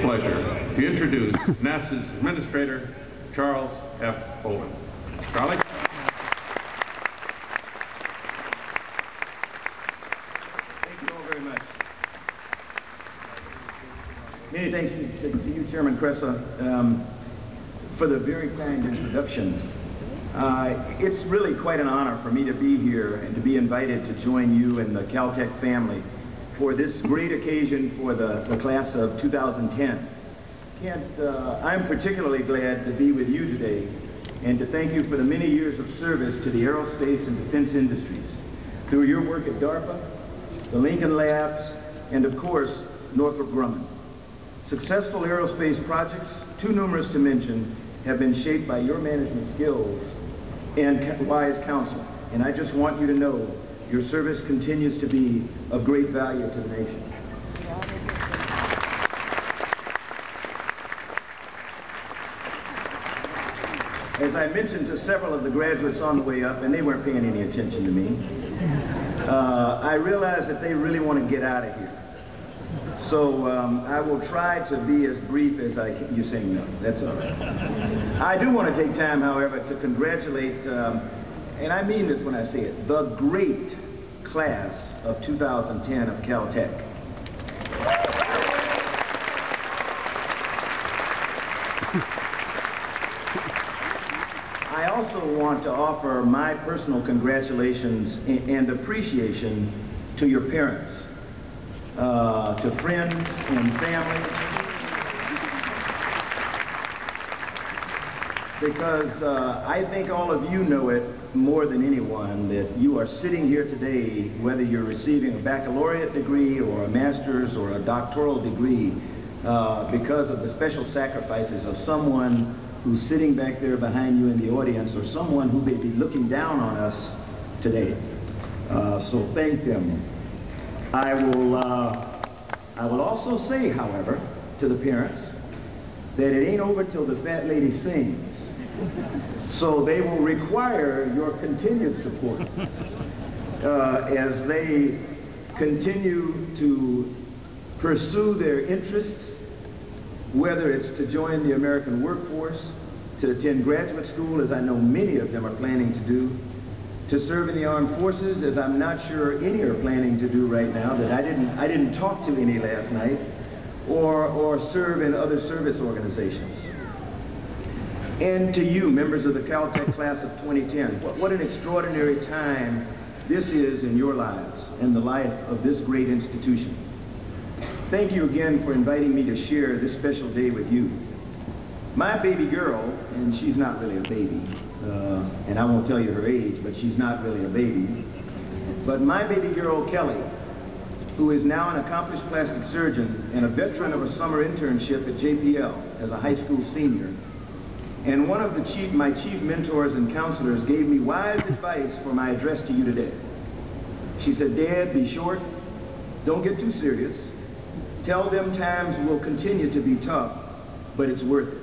pleasure to introduce NASA's Administrator, Charles F. Bolden. Charlie? Thank you all very much. Many thanks to you, Chairman Cressa, for the very kind introduction. It's really quite an honor for me to be here and to be invited to join you and the Caltech family for this great occasion for the class of 2010. I'm particularly glad to be with you today and to thank you for the many years of service to the aerospace and defense industries through your work at DARPA, the Lincoln Labs, and of course, Northrop Grumman. Successful aerospace projects, too numerous to mention, have been shaped by your management skills and wise counsel. And I just want you to know your service continues to be of great value to the nation. As I mentioned to several of the graduates on the way up, and they weren't paying any attention to me, I realized that they really want to get out of here. So I will try to be as brief as I can. You're saying no, that's all right. I do want to take time, however, to congratulate, and I mean this when I say it, the great class of 2010 of Caltech. I also want to offer my personal congratulations and appreciation to your parents, to friends and family, because I think all of you know it more than anyone that you are sitting here today, whether you're receiving a baccalaureate degree or a master's or a doctoral degree, because of the special sacrifices of someone who's sitting back there behind you in the audience, or someone who may be looking down on us today. So thank them. I will also say, however, to the parents, that it ain't over till the fat lady sings. So they will require your continued support as they continue to pursue their interests, whether it's to join the American workforce, to attend graduate school, as I know many of them are planning to do, to serve in the armed forces, as I'm not sure any are planning to do right now, that I didn't talk to any last night, or serve in other service organizations. And to you, members of the Caltech class of 2010, what an extraordinary time this is in your lives and the life of this great institution. Thank you again for inviting me to share this special day with you. My baby girl, and she's not really a baby, and I won't tell you her age, but she's not really a baby, but my baby girl, Kelly, who is now an accomplished plastic surgeon and a veteran of a summer internship at JPL as a high school senior, and one of my chief mentors and counselors gave me wise advice for my address to you today. She said, "Dad, be short, don't get too serious. Tell them times will continue to be tough, but it's worth it."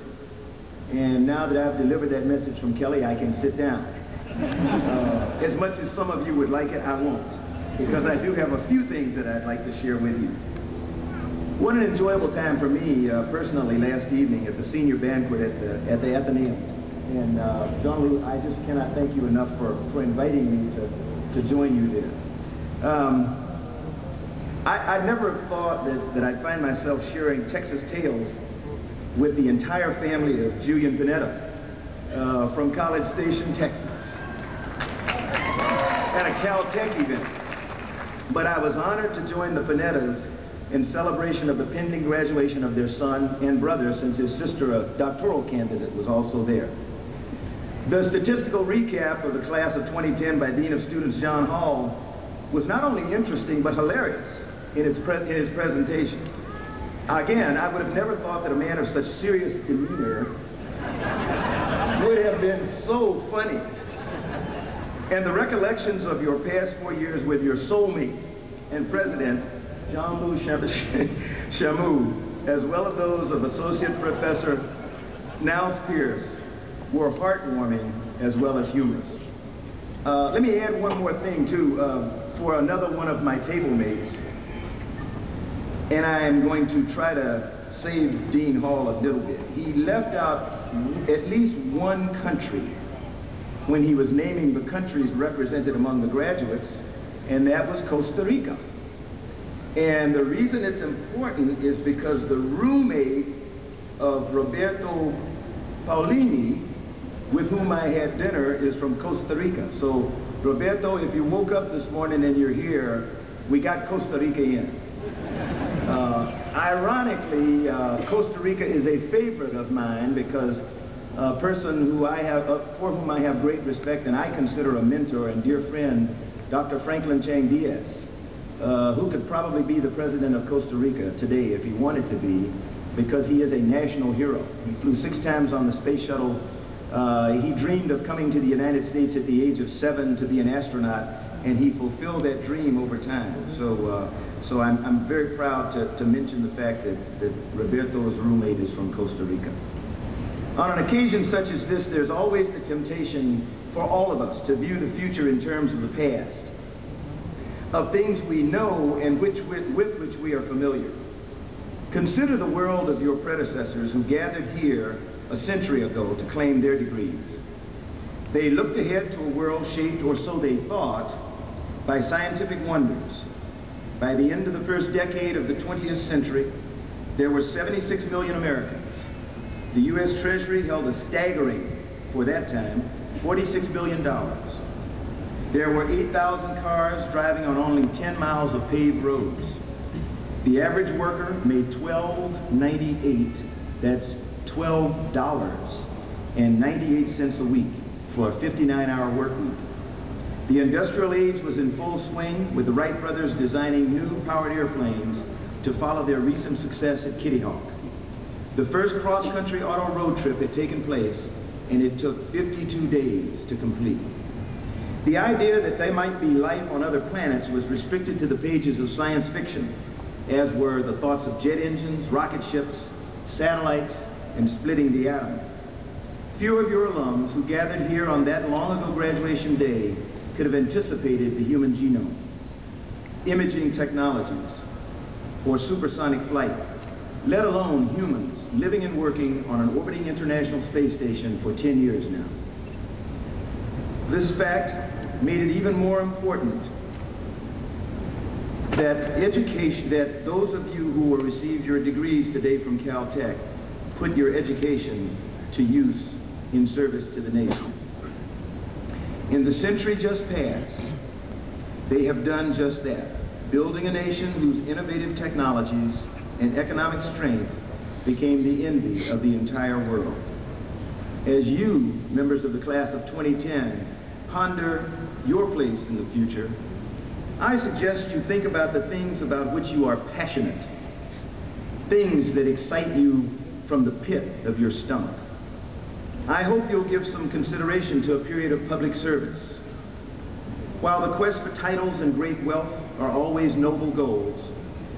And now that I've delivered that message from Kelly, I can sit down. As much as some of you would like it, I won't, because I do have a few things that I'd like to share with you. What an enjoyable time for me personally last evening at the senior banquet at the Athenaeum. And John Lou, I just cannot thank you enough for inviting me to join you there. I never thought that I'd find myself sharing Texas tales with the entire family of Julian Panetta from College Station, Texas, at a Caltech event. But I was honored to join the Panettas in celebration of the pending graduation of their son and brother, since his sister, a doctoral candidate, was also there. The statistical recap of the class of 2010 by Dean of Students John Hall was not only interesting but hilarious in his presentation. Again, I would have never thought that a man of such serious demeanor would have been so funny. And the recollections of your past 4 years with your soulmate and president, John Lou Shamu, as well as those of Associate Professor Niles Pierce, were heartwarming as well as humorous. Let me add one more thing, too, for another one of my table mates. And I am going to try to saved Dean Hall a little bit. He left out at least one country when he was naming the countries represented among the graduates, and that was Costa Rica. And the reason it's important is because the roommate of Roberto Paulini, with whom I had dinner, is from Costa Rica. So, Roberto, if you woke up this morning and you're here, we got Costa Rica in. Ironically, Costa Rica is a favorite of mine because a person who for whom I have great respect and I consider a mentor and dear friend, Dr. Franklin Chang Diaz, who could probably be the president of Costa Rica today if he wanted to be, because he is a national hero. He flew 6 times on the space shuttle. He dreamed of coming to the United States at the age of 7 to be an astronaut, and he fulfilled that dream over time. So I'm very proud to mention the fact that Roberto's roommate is from Costa Rica. On an occasion such as this, there's always the temptation for all of us to view the future in terms of the past, of things we know and with which we are familiar. Consider the world of your predecessors who gathered here a century ago to claim their degrees. They looked ahead to a world shaped, or so they thought, by scientific wonders. By the end of the first decade of the 20th century, there were 76 million Americans. The U.S. Treasury held a staggering, for that time, $46 billion. There were 8,000 cars driving on only 10 miles of paved roads. The average worker made $12.98, that's $12.98 a week for a 59-hour work week. The industrial age was in full swing, with the Wright brothers designing new powered airplanes to follow their recent success at Kitty Hawk. The first cross-country auto road trip had taken place, and it took 52 days to complete. The idea that there might be life on other planets was restricted to the pages of science fiction, as were the thoughts of jet engines, rocket ships, satellites, and splitting the atom. Few of your alums who gathered here on that long ago graduation day could have anticipated the human genome, imaging technologies, or supersonic flight, let alone humans living and working on an orbiting International Space Station for 10 years now. This fact made it even more important that those of you who will receive your degrees today from Caltech put your education to use in service to the nation. In the century just past, they have done just that, building a nation whose innovative technologies and economic strength became the envy of the entire world. As you, members of the class of 2010, ponder your place in the future, I suggest you think about the things about which you are passionate, things that excite you from the pit of your stomach. I hope you'll give some consideration to a period of public service. While the quest for titles and great wealth are always noble goals,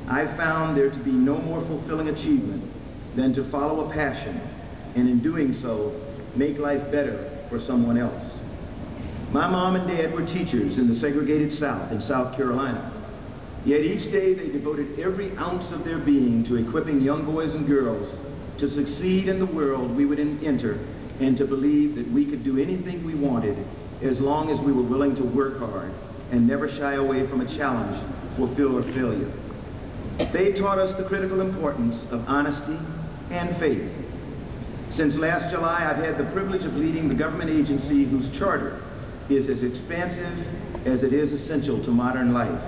I've found there to be no more fulfilling achievement than to follow a passion, and in doing so, make life better for someone else. My mom and dad were teachers in the segregated South in South Carolina. Yet each day they devoted every ounce of their being to equipping young boys and girls to succeed in the world we would enter, and to believe that we could do anything we wanted as long as we were willing to work hard and never shy away from a challenge, fulfill or failure. They taught us the critical importance of honesty and faith. Since last July, I've had the privilege of leading the government agency whose charter is as expansive as it is essential to modern life.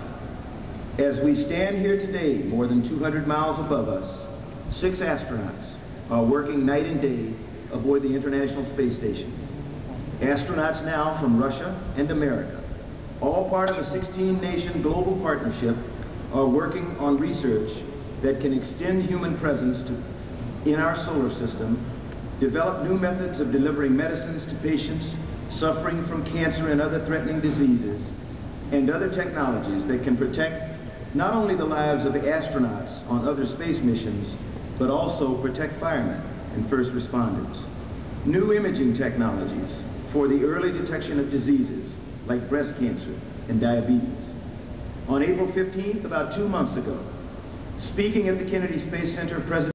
As we stand here today, more than 200 miles above us, 6 astronauts are working night and day aboard the International Space Station. Astronauts now from Russia and America, all part of a 16-nation global partnership, are working on research that can extend human presence in our solar system, develop new methods of delivering medicines to patients suffering from cancer and other threatening diseases, and other technologies that can protect not only the lives of astronauts on other space missions, but also protect firemen and first responders. New imaging technologies for the early detection of diseases like breast cancer and diabetes. On April 15th, about 2 months ago, speaking at the Kennedy Space Center, President